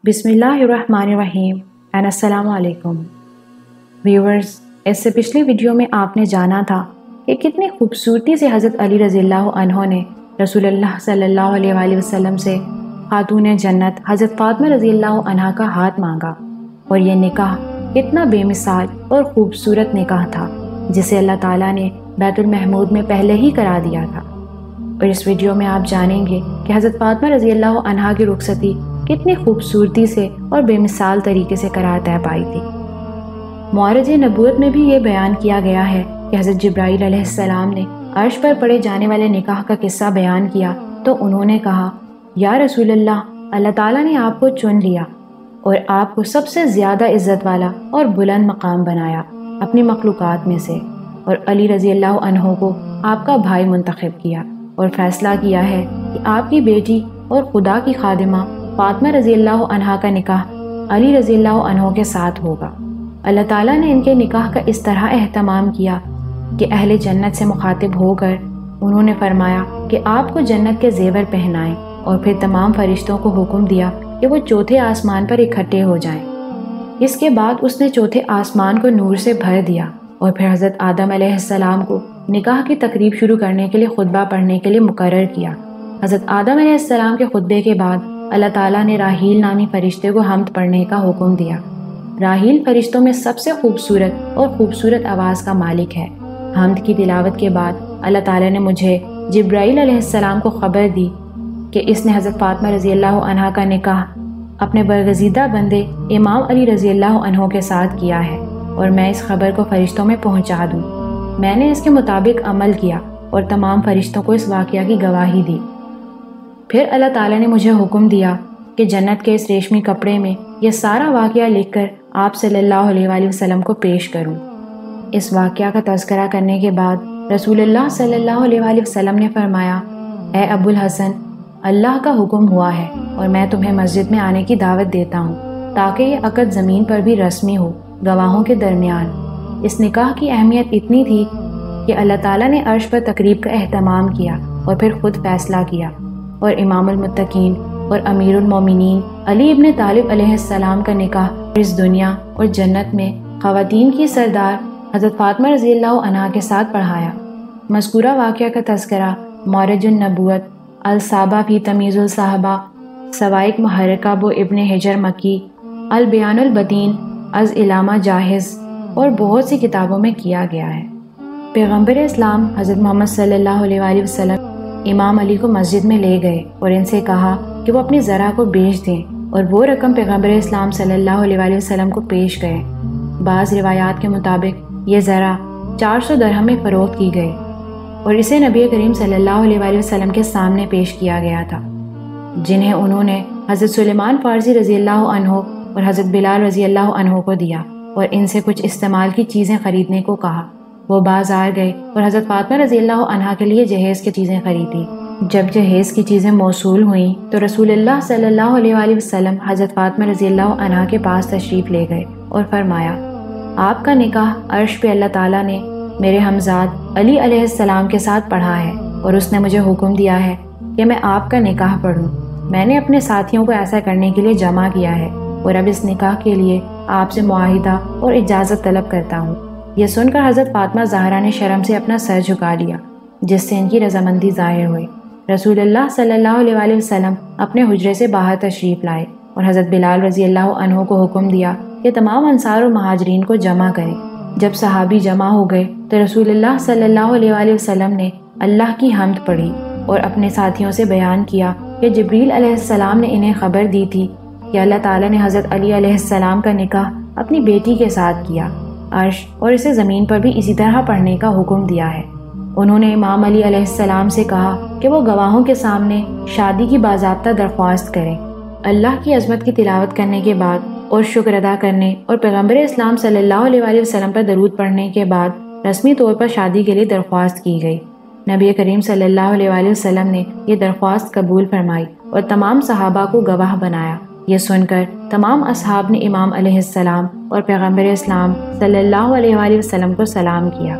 بسم اللہ الرحمن الرحیم اینڈ السلام علیکم ویورز، اس سے پچھلی ویڈیو میں آپ نے جانا تھا کہ کتنی خوبصورتی سے حضرت علی رضی اللہ عنہ نے رسول اللہ صلی اللہ علیہ وآلہ وسلم سے خاتون جنت حضرت فاطمہ رضی اللہ عنہ کا ہاتھ مانگا، اور یہ نکاح کتنا بے مثال اور خوبصورت نکاح تھا جسے اللہ تعالیٰ نے بیت المحمود میں پہلے ہی کرا دیا تھا۔ اور اس ویڈیو میں آپ جانیں گے کہ حضرت فاطمہ رضی اللہ عنہ کی رخصتی کتنی خوبصورتی سے اور بے مثال طریقے سے قرار طے پائی تھی۔ معرج نبوت میں بھی یہ بیان کیا گیا ہے کہ حضرت جبرائیل علیہ السلام نے عرش پر پڑھے جانے والے نکاح کا قصہ بیان کیا تو انہوں نے کہا، یا رسول اللہ تعالیٰ نے آپ کو چن لیا اور آپ کو سب سے زیادہ عزت والا اور بلند مقام بنایا اپنی مخلوقات میں سے، اور علی رضی اللہ عنہ کو آپ کا بھائی منتخب کیا اور فیصلہ کیا ہے کہ آپ کی بیٹی اور خدا کی خادمہ فاطمہ رضی اللہ عنہ کا نکاح علی رضی اللہ عنہ کے ساتھ ہوگا۔ اللہ تعالیٰ نے ان کے نکاح کا اس طرح اہتمام کیا کہ اہل جنت سے مخاطب ہو کر انہوں نے فرمایا کہ آپ کو جنت کے زیور پہنائیں، اور پھر تمام فرشتوں کو حکم دیا کہ وہ چوتھے آسمان پر اکٹھے ہو جائیں۔ اس کے بعد اس نے چوتھے آسمان کو نور سے بھر دیا، اور پھر حضرت آدم علیہ السلام کو نکاح کی تقریب شروع کرنے کے لیے خطبہ پڑھنے کے لیے مقرر کیا۔ حضرت آدم علیہ السلام کے خطبے کے بعد اللہ تعالیٰ نے راحیل نامی فرشتے کو حمد پڑھنے کا حکم دیا۔ راحیل فرشتوں میں سب سے خوبصورت اور خوبصورت آواز کا مالک ہے۔ حمد کی تلاوت کے بعد اللہ تعالیٰ نے مجھے جبرائیل علیہ السلام کو خبر دی کہ اس نے حضرت فاطمہ رضی اللہ عنہ کا نکاح اپنے برگزیدہ بندے امام علی رضی اللہ عنہ کے ساتھ کیا ہے، اور میں اس خبر کو فرشتوں میں پہنچا دوں۔ میں نے اس کے مطابق عمل کیا اور تمام فرشتوں کو اس واقعہ کی گواہی دی۔ پھر اللہ تعالیٰ نے مجھے حکم دیا کہ جنت کے اس ریشمی کپڑے میں یہ سارا واقعہ لکھ کر آپ صلی اللہ علیہ وآلہ وسلم کو پیش کروں۔ اس واقعہ کا تذکرہ کرنے کے بعد رسول اللہ صلی اللہ علیہ وآلہ وسلم نے فرمایا، اے ابو الحسن، اللہ کا حکم ہوا ہے اور میں تمہیں مسجد میں آنے کی دعوت دیتا ہوں تاکہ یہ عقد زمین پر بھی رسمی ہو گواہوں کے درمیان۔ اس نکاح کی اہمیت اتنی تھی کہ اللہ تعالیٰ نے عرش پر تقریب کا اہتمام کیا اور پھر خود فیصلہ کیا، اور امام المتقین اور امیر المومنین علی ابن طالب علیہ السلام کا نکاح اس دنیا اور جنت میں خواتین کی سردار حضرت فاطمہ رضی اللہ عنہ کے ساتھ پڑھایا۔ مذکورہ واقعہ کا تذکرہ معرج النبوت، الصحابہ فی تمیز الصحابہ، سوائق محرکہ بو ابن حجر مکی، البیان البدین از علامہ جاہز اور بہت سی کتابوں میں کیا گیا ہے۔ پیغمبر اسلام حضرت محمد صلی اللہ علیہ وآلہ وسلم امام علی کو مسجد میں لے گئے اور ان سے کہا کہ وہ اپنی زرع کو بیچ دیں، اور وہ رقم پیغمبر اسلام صلی اللہ علیہ وآلہ وسلم کو پیش کریں۔ بعض روایات کے مطابق یہ زرع 400 درہم میں فروخت کی گئی، اور اسے نبی کریم صلی اللہ علیہ وآلہ وسلم کے سامنے پیش کیا گیا تھا، جنہیں انہوں نے حضرت سلیمان فارسی رضی اللہ عنہ اور حضرت بلال رضی اللہ عنہ کو دیا، اور ان سے کچھ استعمال کی چیزیں خریدنے کو کہا۔ وہ بازار گئے اور حضرت فاطمہ رضی اللہ عنہ کے لیے جہیز کی چیزیں خریدی۔ جب جہیز کی چیزیں موصول ہوئیں تو رسول اللہ صلی اللہ علیہ وآلہ وسلم حضرت فاطمہ رضی اللہ عنہ کے پاس تشریف لے گئے اور فرمایا، آپ کا نکاح عرش پہ اللہ تعالیٰ نے میرے ہمزاد علی علیہ السلام کے ساتھ پڑھا ہے، اور اس نے مجھے حکم دیا ہے کہ میں آپ کا نکاح پڑھوں۔ میں نے اپنے ساتھیوں کو ایسا کرنے کے لیے جمع کیا ہے، اور اب اس نکاح کے لیے آپ سے معاہدہ اور اجازت طلب کرتا ہوں۔ یہ سن کر حضرت فاطمہ زہرا نے شرم سے اپنا سر جھکا لیا، جس سے ان کی رضامندی ظاہر ہوئی۔ رسول اللہ صلی اللہ علیہ وآلہ وسلم اپنے حجرے سے باہر تشریف لائے اور حضرت بلال رضی اللہ عنہ کو حکم دیا کہ تمام انصار و مہاجرین کو جمع کریں۔ جب صحابی جمع ہو گئے تو رسول اللہ صلی اللہ علیہ وآلہ وسلم نے اللہ کی حمد پڑھی اور اپنے ساتھیوں سے بیان کیا کہ جبریل علیہ السلام نے انہیں خبر دی تھی کہ اللہ تعالیٰ نے حضرت علی علیہ السلام کا نکاح اپنی بیٹی کے ساتھ کیا۔ عرش اور اسے زمین پر بھی اسی طرح پڑھنے کا حکم دیا ہے۔ انہوں نے امام علی علیہ السلام سے کہا کہ وہ گواہوں کے سامنے شادی کی باضابطہ درخواست کریں۔ اللہ کی عظمت کی تلاوت کرنے کے بعد اور شکر ادا کرنے اور پیغمبر اسلام صلی اللہ علیہ وآلہ وسلم پر درود پڑھنے کے بعد رسمی طور پر شادی کے لیے درخواست کی گئی۔ نبی کریم صلی اللہ علیہ وآلہ وسلم نے یہ درخواست قبول فرمائی اور تمام صحابہ کو گواہ بنایا۔ یہ سن کر تمام اصحاب نے امام علیہ السلام اور پیغمبر اسلام صلی اللہ علیہ وآلہ وسلم کو سلام کیا۔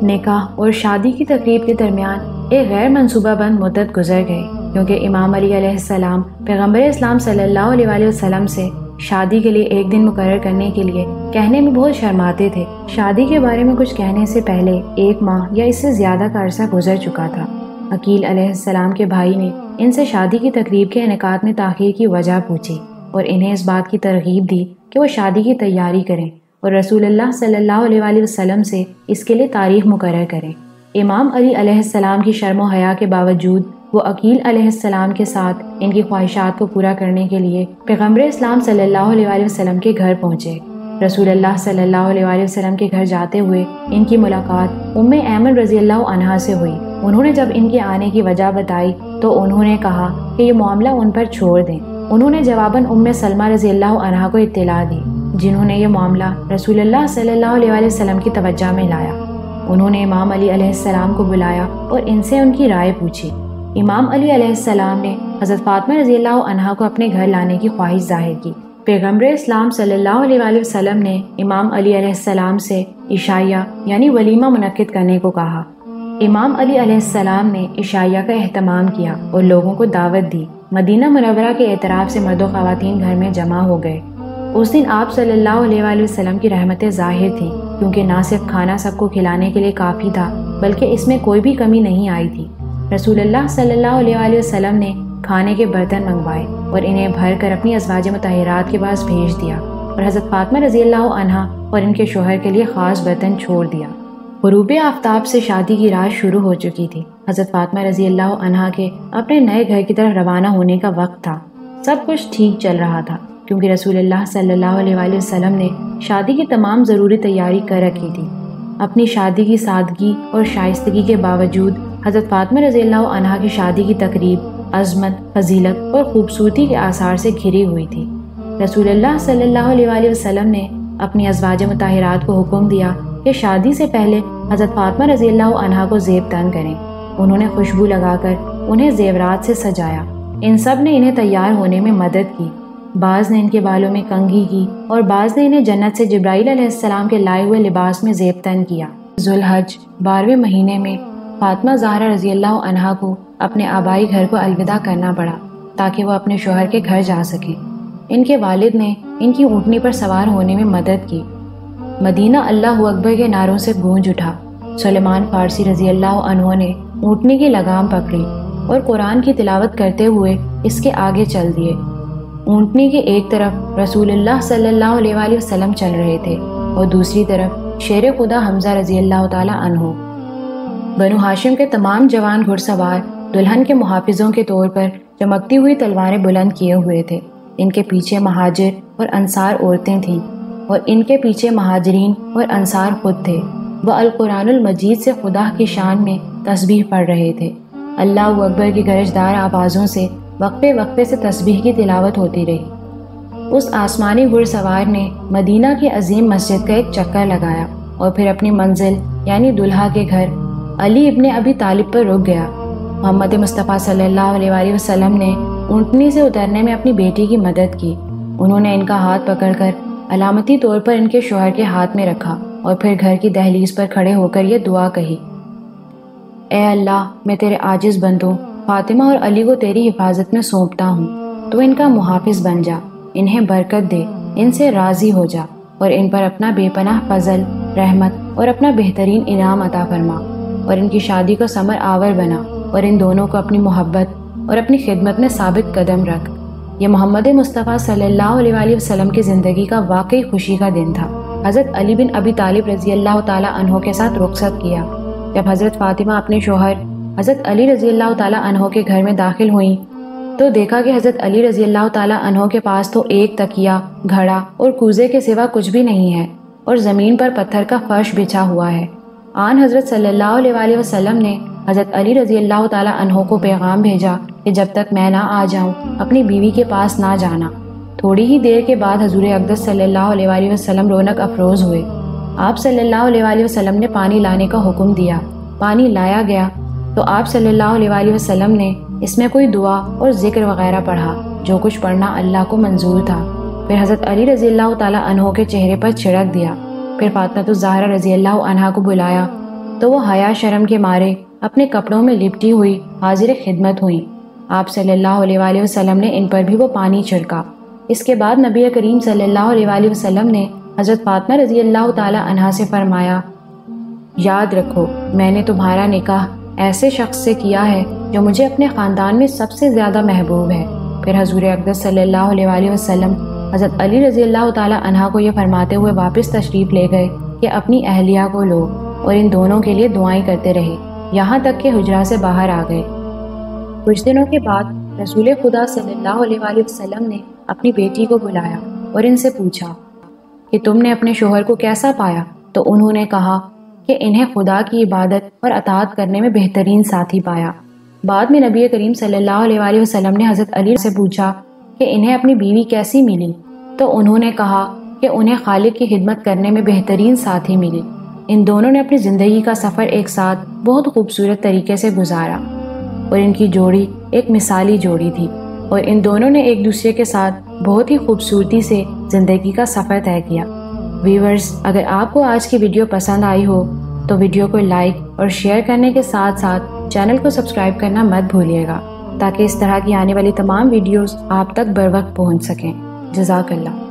نکاح اور شادی کی تقریب کے درمیان ایک غیر منصوبہ بند مدت گزر گئی۔ کیونکہ امام علی علیہ السلام پیغمبر اسلام صلی اللہ علیہ وآلہ وسلم سے شادی کے لیے ایک دن مقرر کرنے کے لیے کہنے میں بہت شرماتے تھے۔ شادی کے بارے میں کچھ کہنے سے پہلے 1 ماہ یا اس سے زیادہ کا عرصہ گزر چکا تھا۔ عقیل علیہ السلام کے بھائی نے ان سے شادی کی تقریب کے انعقاد میں تاخیر کی وجہ پوچھی اور انہیں اس بات کی ترغیب دی کہ وہ شادی کی تیاری کریں اور رسول اللہ صلی اللہ علیہ وآلہ وسلم سے اس کے لیے تاریخ مقرر کریں۔ امام علی علیہ السلام کی شرم و حیا کے باوجود وہ عقیل علیہ السلام کے ساتھ ان کی خواہشات کو پورا کرنے کے لیے پیغمبر اسلام صلی اللہ علیہ وآلہ وسلم کے گھر پہنچے۔ رسول اللہ صلی اللہ علیہ وآلہ وسلم کے گھر جاتے ہوئے ان کی ملاقات ایمن رضی اللہ عنہا سے ہوئی۔ انہوں نے جب ان کے آنے کی وجہ بتائی تو انہوں نے کہا کہ یہ معاملہ ان پر چھوڑ دیں۔ انہوں نے جواباً سلمہ رضی اللہ عنہا کو اطلاع دی، جنہوں نے یہ معاملہ رسول اللہ صلی اللہ علیہ وآلہ وسلم کی توجہ میں لایا۔ انہوں نے امام علی علیہ السلام کو بلایا اور ان سے ان کی رائے پوچھی۔ امام علی علیہ السلام نے حضرت فاطمہ رضی اللہ عنہا کو اپنے گھر لانے کی خواہش ظاہر کی۔ پیغمبر اسلام صلی اللہ علیہ وآلہ وسلم نے امام علی علیہ السلام سے عشائیہ یعنی ولیمہ منعقد کرنے کو کہا۔ امام علی علیہ السلام نے عشائیہ کا اہتمام کیا اور لوگوں کو دعوت دی۔ مدینہ منورہ کے اعتراف سے مرد و خواتین گھر میں جمع ہو گئے۔ اس دن آپ صلی اللہ علیہ وآلہ وسلم کی رحمتیں ظاہر تھیں، کیونکہ نہ صرف کھانا سب کو کھلانے کے لیے کافی تھا بلکہ اس میں کوئی بھی کمی نہیں آئی تھی۔ رسول اللہ صلی اللہ علیہ وآلہ وسلم نے کھانے کے برتن منگوائے اور انہیں بھر کر اپنی ازواج مطہرات کے پاس بھیج دیا اور حضرت فاطمہ رضی اللہ عنہا اور ان کے شوہر کے لیے خاص برتن چھوڑ دیا۔ غروب آفتاب سے شادی کی رات شروع ہو چکی تھی۔ حضرت فاطمہ رضی اللہ عنہا کے اپنے نئے گھر کی طرف روانہ ہونے کا وقت تھا۔ سب کچھ ٹھیک چل رہا تھا کیونکہ رسول اللہ صلی اللہ علیہ وآلہ وسلم نے شادی کی تمام ضروری تیاری کر رکھی تھی۔ اپنی شادی کی سادگی اور شائستگی کے باوجود حضرت فاطمہ رضی اللہ عنہا کی شادی کی تقریب عظمت، فضیلت اور خوبصورتی کے آثار سے گھری ہوئی تھی۔ رسول اللہ صلی اللہ علیہ وآلہ وسلم نے اپنی ازواج مطہرات کو حکم دیا کہ شادی سے پہلے حضرت فاطمہ رضی اللہ عنہا کو زیب تن کریں۔ انہوں نے خوشبو لگا کر انہیں زیورات سے سجایا۔ ان سب نے انہیں تیار ہونے میں مدد کی۔ بعض نے ان کے بالوں میں کنگھی کی اور بعض نے انہیں جنت سے جبرائیل علیہ السلام کے لائے ہوئے لباس میں زیب تن کیا۔ ذوالحج 12ویں مہینے میں فاطمہ زہرا رضی اللہ عنہا کو اپنے آبائی گھر کو الوداع کرنا پڑا تاکہ وہ اپنے شوہر کے گھر جا سکیں۔ ان کے والد نے ان کی اونٹنی پر سوار ہونے میں مدد کی۔ مدینہ اللہ اکبر کے نعروں سے گونج اٹھا۔ سلیمان فارسی رضی اللہ عنہ نے اونٹنی کی لگام پکڑی اور قرآن کی تلاوت کرتے ہوئے اس کے آگے چل دیے۔ اونٹنی کے ایک طرف رسول اللہ صلی اللہ علیہ وآلہ وسلم چل رہے تھے اور دوسری طرف شیر خدا حمزہ رضی اللہ تعالی عنہ۔ بنو ہاشم کے تمام جوان گھڑ سوار دلہن کے محافظوں کے طور پر چمکتی ہوئی تلواریں بلند کیے ہوئے تھے۔ ان کے پیچھے مہاجر اور انصار عورتیں تھیں اور ان کے پیچھے مہاجرین اور انصار خود تھے۔ وہ القرآن المجید سے خدا کی شان میں تسبیح پڑھ رہے تھے۔ اللہ اکبر کی گرجدار آوازوں سے وقفے وقفے سے تسبیح کی تلاوت ہوتی رہی۔ اس آسمانی گھڑ سوار نے مدینہ کی عظیم مسجد کا ایک چکر لگایا اور پھر اپنی منزل یعنی دلہا کے گھر علی ابن ابی طالب پر رک گیا۔ محمد مصطفیٰ صلی اللہ علیہ وآلہ وسلم نے اونٹنی سے اترنے میں اپنی بیٹی کی مدد کی۔ انہوں نے ان کا ہاتھ پکڑ کر علامتی طور پر ان کے شوہر کے ہاتھ میں رکھا اور پھر گھر کی دہلیز پر کھڑے ہو کر یہ دعا کہی: اے اللہ، میں تیرے عاجز بندوں فاطمہ اور علی کو تیری حفاظت میں سونپتا ہوں۔ تو ان کا محافظ بن جا، انہیں برکت دے، ان سے راضی ہو جا اور ان پر اپنا بے پناہ فضل، رحمت اور اپنا بہترین انعام عطا فرما اور ان کی شادی کو ثمر آور بنا اور ان دونوں کو اپنی محبت اور اپنی خدمت میں ثابت قدم رکھ۔ یہ محمد مصطفیٰ صلی اللہ علیہ وآلہ وسلم کی زندگی کا واقعی خوشی کا دن تھا۔ حضرت علی بن ابی طالب رضی اللہ تعالیٰ عنہ کے ساتھ رخصت کیا۔ جب حضرت فاطمہ اپنے شوہر حضرت علی رضی اللہ تعالیٰ عنہ کے گھر میں داخل ہوئیں تو دیکھا کہ حضرت علی رضی اللہ تعالیٰ عنہ کے پاس تو ایک تکیہ، گھڑا اور کوزے کے سوا کچھ بھی نہیں ہے اور زمین پر پتھر کا فرش بچھا ہوا ہے۔ آن حضرت صلی اللہ علیہ وآلہ وسلم نے حضرت علی رضی اللہ تعالیٰ عنہ کو پیغام بھیجا کہ جب تک میں نہ آ جاؤں اپنی بیوی کے پاس نہ جانا۔ تھوڑی ہی دیر کے بعد حضور اقدس صلی اللہ علیہ وآلہ وسلم رونق افروز ہوئے۔ آپ صلی اللہ علیہ وآلہ وسلم نے پانی لانے کا حکم دیا۔ پانی لایا گیا تو آپ صلی اللہ علیہ وآلہ وسلم نے اس میں کوئی دعا اور ذکر وغیرہ پڑھا۔ جو کچھ پڑھنا اللہ کو منظور تھا۔ پھر حضرت علی رضی اللہ تعالیٰ عنہ کے چہرے پر چھڑک دیا۔ پھر فاطمہ الزہرا رضی اللہ عنہا کو بلایا تو وہ حیا شرم کے مارے اپنے کپڑوں میں لپٹی ہوئی حاضر خدمت ہوئیں۔ آپ صلی اللہ علیہ وآلہ وسلم نے ان پر بھی وہ پانی چھڑکا۔ اس کے بعد نبی کریم صلی اللہ علیہ وآلہ وسلم نے حضرت فاطمہ رضی اللہ تعالی عنہا سے فرمایا، یاد رکھو میں نے تمہارا نکاح ایسے شخص سے کیا ہے جو مجھے اپنے خاندان میں سب سے زیادہ محبوب ہے۔ پھر حضور اقدس صلی اللہ علیہ وآلہ وسلم حضرت علی رضی اللہ تعالی عنہ کو یہ فرماتے ہوئے واپس تشریف لے گئے کہ اپنی اہلیہ کو لو، اور ان دونوں کے لیے دعائیں کرتے رہے یہاں تک کہ حجرہ سے باہر آ گئے۔ کچھ دنوں کے بعد رسول خدا صلی اللہ علیہ وآلہ وسلم نے اپنی بیٹی کو بلایا اور ان سے پوچھا کہ تم نے اپنے شوہر کو کیسا پایا؟ تو انہوں نے کہا کہ انہیں خدا کی عبادت اور اطاعت کرنے میں بہترین ساتھی پایا۔ بعد میں نبی کریم صلی اللہ علیہ وآلہ وسلم نے حضرت علی سے پوچھا کہ انہیں اپنی بیوی کیسی ملی؟ تو انہوں نے کہا کہ انہیں خالق کی خدمت کرنے میں بہترین ساتھی ملی۔ ان دونوں نے اپنی زندگی کا سفر ایک ساتھ بہت خوبصورت طریقے سے گزارا، اور ان کی جوڑی ایک مثالی جوڑی تھی، اور ان دونوں نے ایک دوسرے کے ساتھ بہت ہی خوبصورتی سے زندگی کا سفر طے کیا۔ ویورز، اگر آپ کو آج کی ویڈیو پسند آئی ہو تو ویڈیو کو لائک اور شیئر کرنے کے ساتھ ساتھ چینل کو سبسکرائب کرنا مت بھولیے گا، تاکہ اس طرح کی آنے والی تمام ویڈیوز آپ تک بر وقت پہنچ سکیں۔ جزاک اللہ۔